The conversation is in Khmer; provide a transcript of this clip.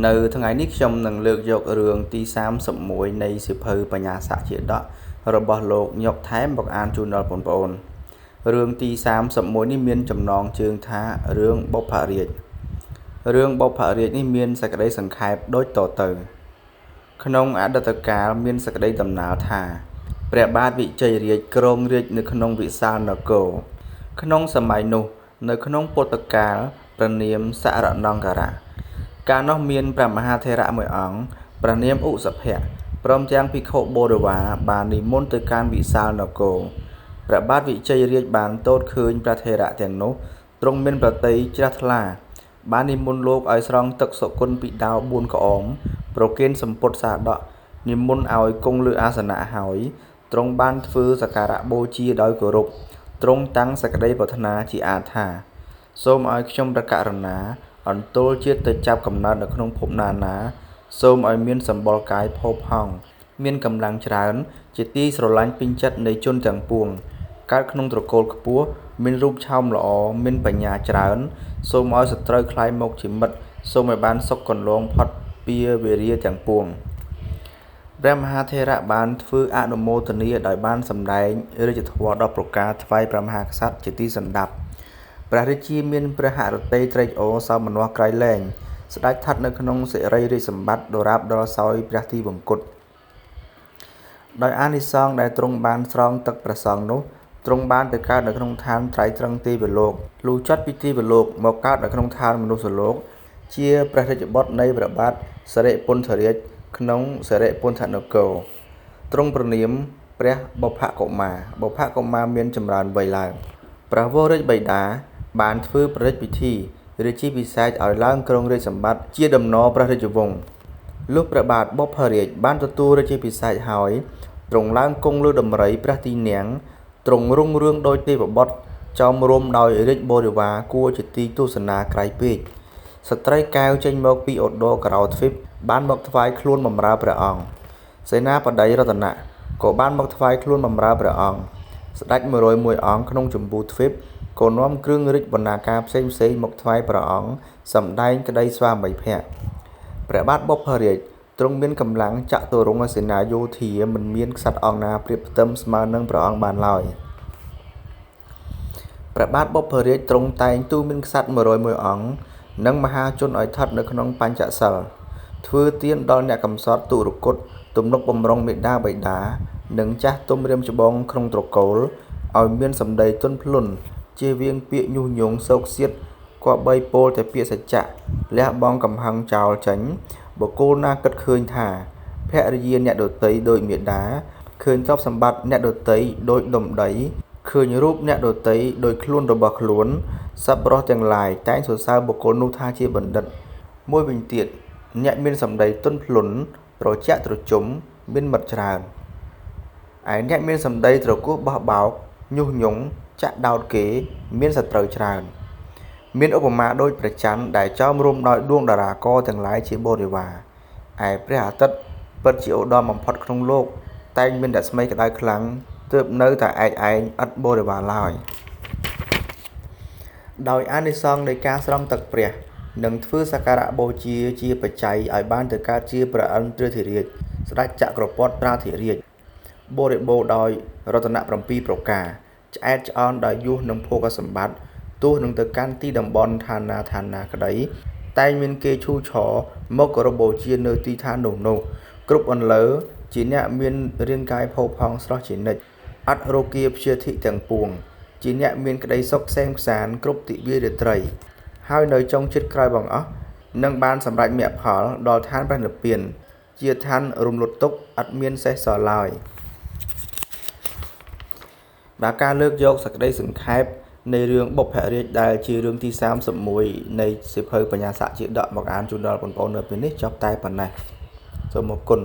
នៅថ្ងៃនេះខ្ញុំនឹងលើកយករឿងទី31នៃសៀវភៅបញ្ញាសាជាដករបស់លោកញកថែមមកអានជូនដល់បងប្អូនរឿងទី31នេះមានចំណងជើងថារឿងបុព្វរាជរឿងបុព្វរាជនេះមានសេចក្តីសង្ខេបដូចតទៅក្នុងអតីតកាលមានសេចក្តីដំណាលថាព្រះបាទវិជ័យរាជគ្រងរាជនៅក្នុងវិសាលនគរក្នុងសម័យនោះនៅក្នុងពុទ្ធកាលព្រះនាមសរណង្ការៈកាលនោះមានព្រះមហាថេរៈមួយអង្គព្រះនាមឧសភៈព្រមទាំងភិក្ខុបរិវារបាននិមន្តទៅកាន់វិសាលនគរព្រះបាទវិជ័យរាជបានទតឃើញព្រះថេរៈទាំងនោះទ្រង់មានប្រតិយជ្រះថ្លាបាននិមន្តលោកឲ្យស្រង់ទឹកសុគន្ធពីដាវ4ក្អមប្រគេនសម្ពុតសាដកនិមន្តឲ្យគង់លើអាសនៈហើយទ្រង់បានធ្វើសក្ការៈបូជាដោយគោរពទ្រង់តាំងសេចក្តីប្រាថ្នាជាអាថាសូមឲ្យខ្ញុំព្រះករុណាអន្ទោលជាតិទៅចាប់កំណើតនៅក្នុងភពណាសូមឲ្យមានសម្បុរកាយផូរផង់មានកម្លាំងច្រើនជាទីស្រឡាញ់ពេញចិត្តនៃជនទាំងពួងកើតក្នុងត្រកូលខ្ពស់មានរូបឆោមល្អមានបញ្ញាច្រើនសូមឲ្យសត្រូវខ្លាយមកជាមិត្តសូមឲ្យបានសុខកន្លងផុតពីវេរាទាំងពួងព្រះមហាថេរៈបានធ្វើអនុមោទនាដោយបានសម្ដែងរាជធម៌ដល់ប្រការថ្វាយព្រះមហាក្សត្រជាទីសណ្ដាប់ព្រះរាជាមានព្រះហឫទ័យត្រេកអរសោមនស្សក្រៃលែងស្ដេចស្ថិតនៅក្នុងសិរីរាជសម្បត្តិដរាបដល់សោយព្រះទីវង្គតដោយអានិសង្សដែលទ្រង់បានស្រង់ទឹកព្រះសង្ឃនោះទ្រង់បានទៅកើតនៅក្នុងឋានត្រៃត្រង់ទេវលោកលុះចាត់ពីទេវលោកមកកើតនៅក្នុងឋានមនុស្សលោកជាព្រះរាជបុត្រនៃព្រះបាទសិរិពន្ធរាជក្នុងសិរិពន្ធនគរទ្រង់ប្រនាមព្រះបុព្វកុមារបុព្វកុមារមានចម្រើនវ័យឡើងព្រះវររាជបិតាបានធ្វើព្រះរាជពិធីរាជាភិសេកឲ្យឡើងគ្រងរាជសម្បត្តិជាដំណរព្រះរាជវង្សលុះព្រះបាទបុព្វរាជបានទទួលរាជាភិសេកហើយទ្រង់ឡើងគង់លើដំរីព្រះទីនាំងទ្រង់រុងរឿងដោយទេវបុត្រចោមរំដោយរាជបរិវារគួរជាទីទស្សនាក្រៃពេកស្ត្រីកែវចេញមកពីឧត្តរករោទ្វីបបានមកថ្វាយខ្លួនបម្រើព្រះអង្គសេនាបតីរតនៈក៏បានមកថ្វាយខ្លួនបម្រើព្រះអង្គស្ដេច101អង្គក្នុងចម្ពោះទ្វីបក៏នាំគ្រឿងរាជបណ្ណាការផ្សេងមកថ្វាយព្រះអង្គសម្ដែងក្តីស្វាមីភក្តិព្រះបាទបុព្វរាជទ្រង់មានកម្លាំងចតុរង្គសេនាយោធាមិនមានក្សត្រអង្គណាប្រៀបផ្ទឹមស្មើនឹងព្រះអង្គបានឡើយព្រះបាទបុព្វរាជទ្រង់តែងទូមានក្សត្រ101អង្គនិងមហាជនឲ្យស្ថិតនៅក្នុងបញ្ចសិលធ្វើទានដល់អ្នកកំសត់ទុរគតទំនុកបំរុងមេដាបិតានិងចាស់ទុំរៀមច្បងក្នុងត្រកូលឲ្យមានសម្ដីទន់ភ្លន់ជៀសវាងពាក្យញុះញង់សោកសៀតគប្បីពោលតែពាក្យសច្ចៈលះបង់កំហឹងចោលចេញបុគ្គលណាគិតឃើញថាភរិយាអ្នកដតីដោយមេដាឃើញទ្រព្យសម្បត្តិអ្នកដតីដោយដុំដីឃើញរូបអ្នកដតីដោយខ្លួនរបស់ខ្លួនសប្បុរសទាំងឡាយតែងសរសើរបុគ្គលនោះថាជាបណ្ឌិតមួយវិញទៀតអ្នកមានសម្ដីទន់ភ្លន់ត្រជាក់ត្រជុំមានមិត្តច្រើនឯអ្នកមានសម្ដីត្រគោះបោះបោកញុះញង់ចាក់ដោតគេមានសត្រូវច្រើនមានឧបមាដូចព្រះច័ន្ទដែលចោមរំដោយដួងតារាករទាំងឡាយជាបរិវារឯព្រះអាទិត្យពិតជាឧត្តមបំផុតក្នុងលោកតែងមានតែស្មីក្តៅខ្លាំងទើបនៅតែឯងឥតបរិវារឡើយដោយអានិសង្សនៃការស្រង់ទឹកព្រះនិងធ្វើសក្ការៈបូជាបច្ច័យឲ្យបានទៅកើតជាព្រះឥន្ទ្រធិរាជស្ដេចចក្រពត្តិត្រាធិរាជបរិបូរដោយរតនៈ7ប្រការឆ្អែតឆ្អន់ដោយយុះនិងភោគសម្បត្តិទោះនឹងទៅកាន់ទីតំបន់ឋានណាក្តីតែងមានគេឈូឆរមកគោរពបូជានៅទីឋាននោះគ្រប់អន្លើជាអ្នកមានរាងកាយផូរផង់ស្រស់ជានិច្ចអត់រោគាព្យាធិទាំងពួងជាអ្នកមានក្តីសុខក្សេមក្សាន្តគ្រប់ទិវារាត្រីហើយនៅចុងចិត្តក្រោយបងអស់នឹងបានសម្រេចមគ្គផលដល់ឋានព្រះនិព្វានជាឋានរំលត់ទុកអត់មានសេះសល់ឡើយបាទការលើកយកសក្តីសង្ខេបនៃរឿងបុព្វរាជដែលជារឿងទី31នៃសៀវភៅបញ្ញាសជាដកមកអានជូនដល់បងប្អូននៅពេលនេះចប់តែប៉ុណ្ណេះសូមអរគុណ